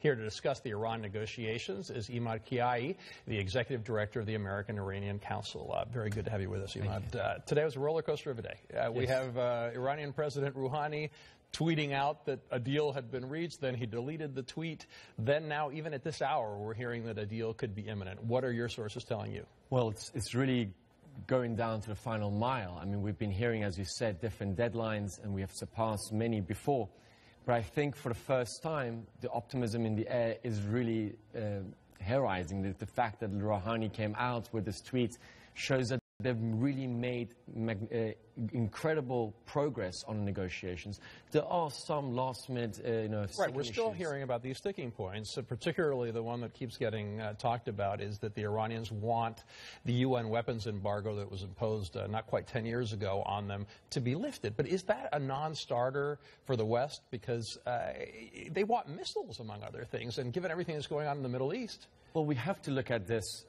Here to discuss the Iran negotiations is Emad Kiyaei, the Executive Director of the American Iranian Council. Very good to have you with us, Emad. Today was a roller coaster of a day. We have Iranian President Rouhani tweeting out that a deal had been reached, then he deleted the tweet. Then now, even at this hour, we're hearing that a deal could be imminent. What are your sources telling you? Well, it's really going down to the final mile. I mean, we've been hearing, as you said, different deadlines, and we have surpassed many before. But I think for the first time, the optimism in the air is really hair-raising. The fact that Rouhani came out with this tweet shows that they've really made incredible progress on negotiations. There are some last-minute, right. We're still hearing about these sticking points. Particularly, the one that keeps getting talked about is that the Iranians want the UN weapons embargo that was imposed not quite 10 years ago on them to be lifted. But is that a non-starter for the West? Because they want missiles, among other things. And given everything that's going on in the Middle East, well, we have to look at this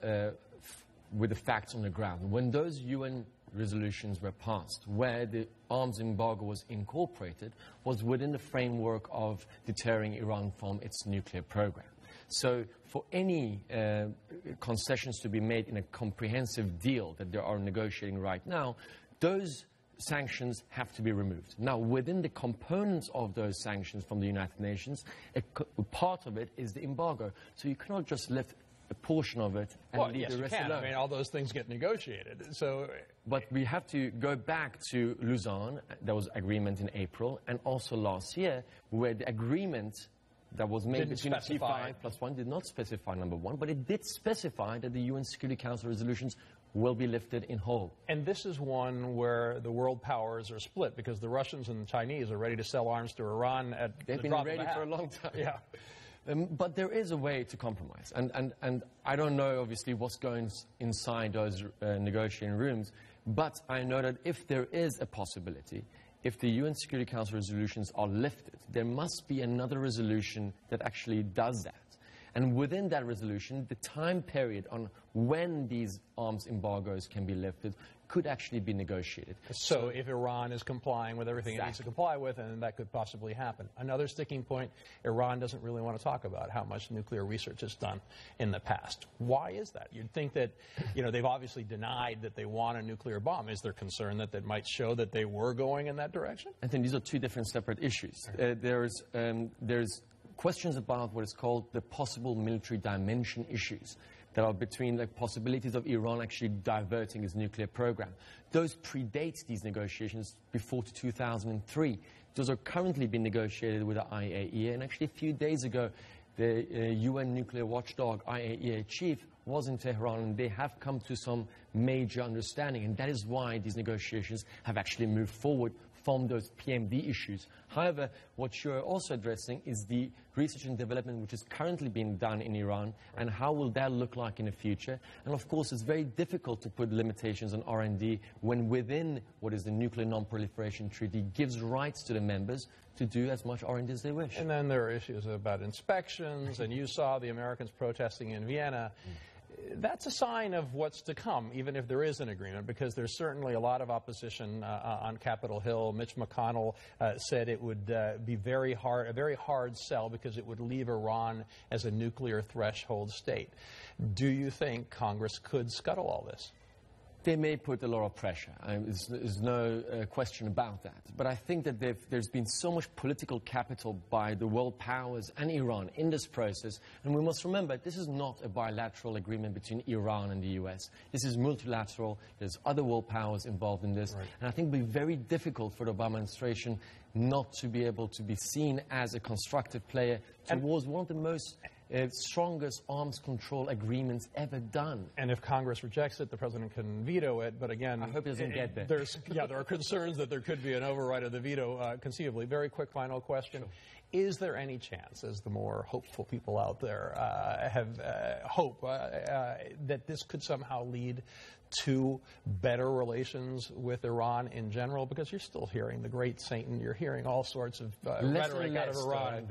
with the facts on the ground. When those UN resolutions were passed, where the arms embargo was incorporated, was within the framework of deterring Iran from its nuclear program. So for any concessions to be made in a comprehensive deal that they are negotiating right now, those sanctions have to be removed. Now, within the components of those sanctions from the United Nations, a part of it is the embargo. So you cannot just lift a portion of it and leave the rest alone. I mean, all those things get negotiated. So, but we have to go back to Lausanne. There was agreement in April, and also last year, where the agreement that was made between P5+1 did not specify number one, but it did specify that the UN Security Council resolutions will be lifted in whole. And this is one where the world powers are split, because the Russians and the Chinese are ready to sell arms to Iran at They've been ready for a long time. Yeah. But there is a way to compromise. And I don't know, obviously, what's going inside those negotiating rooms, but I know that if there is a possibility, if the UN Security Council resolutions are lifted, there must be another resolution that actually does that. And within that resolution, the time period on when these arms embargoes can be lifted could actually be negotiated. So if Iran is complying with everything it needs to comply with, and that could possibly happen. Another sticking point, Iran doesn't really want to talk about how much nuclear research is done in the past. Why is that? You'd think that, they've obviously denied that they want a nuclear bomb. Is there concern that that might show that they were going in that direction? I think these are two different separate issues. There's questions about what is called the possible military dimension issues that are between the possibilities of Iran actually diverting its nuclear program. Those predate these negotiations before 2003. Those are currently being negotiated with the IAEA, and actually a few days ago, the UN nuclear watchdog IAEA chief was in Tehran, and they have come to some major understanding, and that is why these negotiations have actually moved forward from those PMD issues. However, what you're also addressing is the research and development which is currently being done in Iran, and how will that look like in the future. And of course, it's very difficult to put limitations on R&D when within what is the Nuclear Non-Proliferation Treaty gives rights to the members to do as much R&D as they wish. And then there are issues about inspections, and you saw the Americans protesting in Vienna. That's a sign of what's to come, even if there is an agreement, because there's certainly a lot of opposition on Capitol Hill. Mitch McConnell said it would be a very hard sell, because it would leave Iran as a nuclear threshold state. Do you think Congress could scuttle all this? They may put a lot of pressure. There's no question about that. But I think that there's been so much political capital by the world powers and Iran in this process. And we must remember, this is not a bilateral agreement between Iran and the US. This is multilateral. There's other world powers involved in this. Right. And I think it will be very difficult for the Obama administration not to be able to be seen as a constructive player towards one of the most strongest arms control agreements ever done. And if Congress rejects it, the president can veto it. But again, I hope it doesn't get there. There are concerns that there could be an override of the veto, conceivably. Very quick final question. Sure. Is there any chance, as the more hopeful people out there have hope, that this could somehow lead to better relations with Iran in general? Because you're still hearing the great Satan, you're hearing all sorts of rhetoric out of Iran.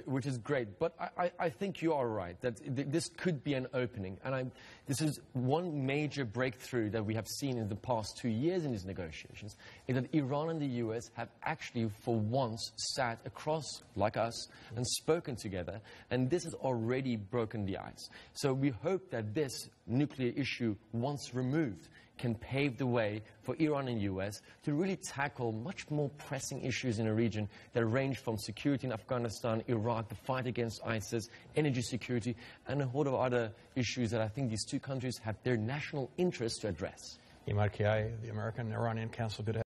Which is great. But I think you are right, that this could be an opening. And this is one major breakthrough that we have seen in the past 2 years in these negotiations, is that Iran and the US have actually, for once, sat across, like us, and spoken together. And this has already broken the ice. So we hope that this nuclear issue, once removed, can pave the way for Iran and US to really tackle much more pressing issues in a region that range from security in Afghanistan, Iraq, the fight against ISIS, energy security, and a whole of other issues that I think these two countries have their national interests to address. Emad Kiyaei, the American-Iranian Council. Good